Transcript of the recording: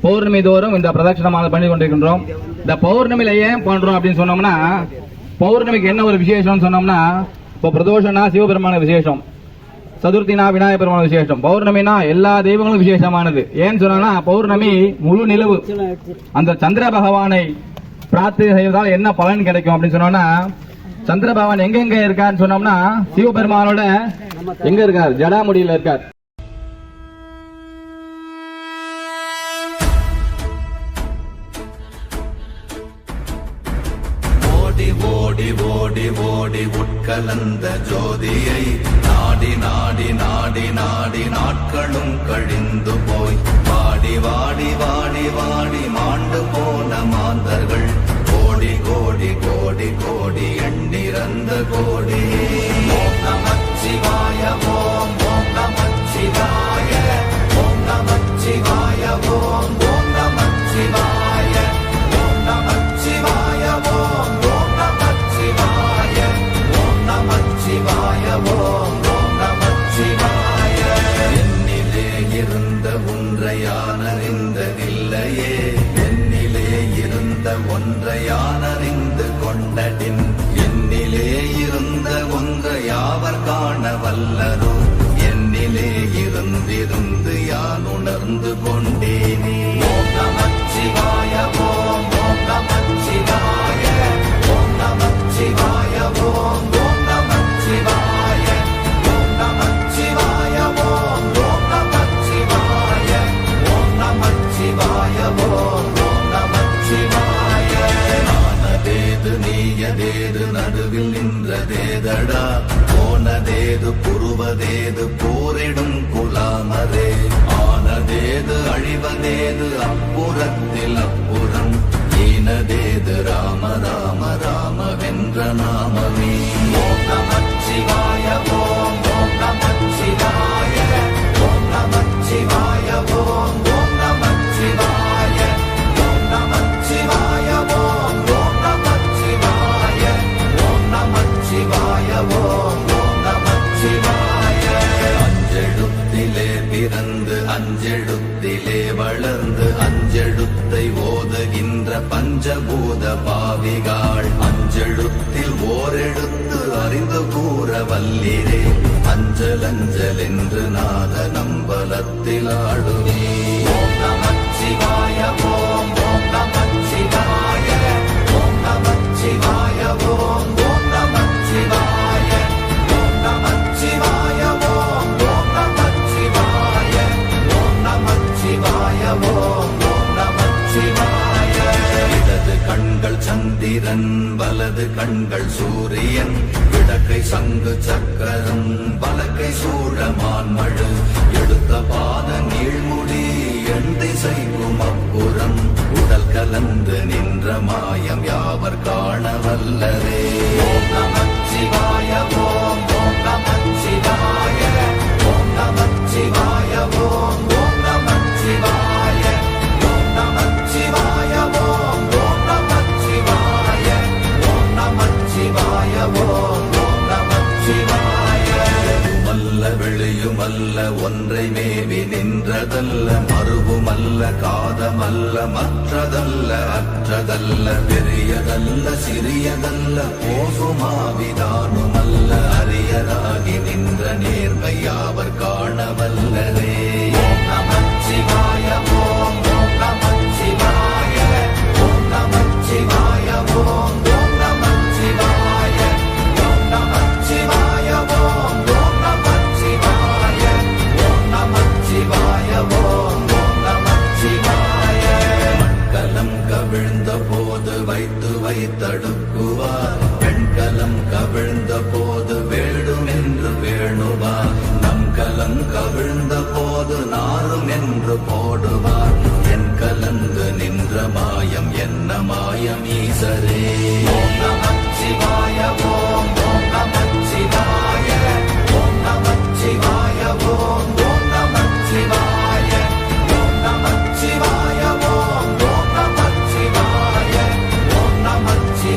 பௌர்ணமி தோறும் இந்த பிரதட்சணமாக பண்ணி கொண்டிருக்கின்றோம். இந்த பௌர்ணமியில ஏன் பண்றோம் அப்படின்னு சொன்னோம்னா, பௌர்ணமிக்கு என்ன ஒரு விசேஷம் சொன்னோம்னா, இப்போ பிரதோஷனா சிவபெருமான விசேஷம், சதுர்த்தினா விநாயக பெருமான விசேஷம், பௌர்ணமினா எல்லா தெய்வங்களும் விசேஷமானது. ஏன்னு சொன்னா பௌர்ணமி முழு நிலவு, அந்த சந்திர பகவானை பிரார்த்தனை செய்வதால் என்ன பலன் கிடைக்கும் அப்படின்னு சொன்னோம்னா, சந்திர பகவான் எங்க இருக்காருன்னு சொன்னோம்னா சிவபெருமானோட எங்க இருக்கார், ஜடாமுடியில இருக்கார். ஓடி ஓடி ஓடி உட்கலந்த ஜோதியை நாடி நாடி நாடி நாடி நாட்களும் கழிந்து போய் வாடி வாடி வாடி வாடி மாண்டு போன மாந்தர்கள் கோடி கோடி கோடி கோடி எண்ணிறந்த கோடி. ஓம் நமச்சிவாய ஓம் ஓம் நமச்சிவாய ஓம் நமச்சிவாய ஓம் ஓம் நமச்சிவாய ஓம் நமச்சிவாய ஓம் ஓம் நமச்சிவாய ஓம் நமச்சிவாய ஓம் ஓம் நமச்சிவாய. என்னிலே இருந்த ஒன்றை யான் அறிந்ததில்லையே, என்னிலே இருந்த ஒன்றை யான் அறிந்து கொண்டடின், என்னிலே இருந்த ஒன்றை யாவர் காண வல்லரோ, என்னிலே இருந்திருந்து யான் உணர்ந்து கொண்டேனே. ஓம் நமச்சிவாய ஓம் ஓம் நமச்சிவாய ஓம் நமச்சிவாய ஓம் ஓம் நமச்சிவாய ஓம் நமச்சிவாய ஓம் ஓம் நமச்சிவாய ஓம் நமச்சிவாய ஓம் ஓம் நமச்சிவாய. ஆனதேது நீயதேது நடுவில் நின்றதேதடா, போனதேது புருவதேது போரிடும் குலாமரே, ஆனதேது அழிவதேது அப்புறத்தில் அப்புறம், ஈனதேது ராம ராம ராம வென்ற நாமமே. ஓம் நமச்சிவாய ஓம் ஓம் நமச்சிவாய ஓம் நமச்சிவாய ஓம் ஓம் நமச்சிவாய ஓம் நமச்சிவாய ஓம் ஓம் நமச்சிவாய ஓம் நமச்சிவாய ஓம் ஓம் நமச்சிவாய. அஞ்செழுத்திலே பிறந்து அஞ்செழுத்திலே வளர்ந்து அஞ்செழுத்தை ஓதுகின்ற பஞ்சபூத பாவிகாள், அஞ்செழுத்தில் ஓரெழுத்து அறிந்து கூற வல்லிரே, அஞ்சல் அஞ்சல் என்று நாத நம்பலத்தில் ஆடுவே. ஓம் நமச்சிவாய ஓம் ஓம் நமச்சிவாய ஓம் நமச்சிவாய ஓம் ஓம் நமச்சிவாய ஓம் நமச்சிவாய ஓம் ஓம் நமச்சிவாய ஓம் நமச்சிவாய ஓம் ஓம் நமச்சிவாய. இடது கண்கள் சந்திரன் வலது கண்கள் சூரியன், இடக்கை சங்கு சக்கரம் வலக்கை சூழமான் மழு, எடுத்த பாத நீழ்முடி எண் திசைக்கும் அப்புறம், உடல் கலந்து நின்ற மாயம் யாவர் காண வல்லரே. ஓம் நமச்சிவாய ஓம் ஓம் நமச்சிவாய ஓம் நமச்சிவாய ஓம் ஓம் நமச்சிவாய ஓம் நமச்சிவாய ஓம் ஓம் நமச்சிவாய ஓம் நமச்சிவாய ஓம் ஓம் நமச்சிவாய. மல்ல வெளியுமல்ல ஒன்றை மேவி நின்றதல்ல, மறுவுமல்ல காதமல்ல மற்றதல்ல அற்றதல்ல, பெரியதல்ல சிறியதல்ல போசுமாவிதானுமல்ல, அரியராகி நின்ற நேர்மை யாவர் காண வல்லரே. ஓம் நமச்சிவாய ஓம் ஓம் நமச்சிவாய ஓம் நமச்சிவாய ஓம் ஓம் நமச்சிவாய ஓம் நமச்சிவாய ஓம் ஓம் நமச்சிவாய ஓம் நமச்சிவாய ஓம் ஓம் நமச்சிவாய. மண்கலம் கவிழ்ந்த போது வைத்து வைத்தடுக்குவார், பெண்கலம் கவிழ்ந்த போது வேண்டுமென்று வேணுவார், நம் கலம் கவிழ்ந்த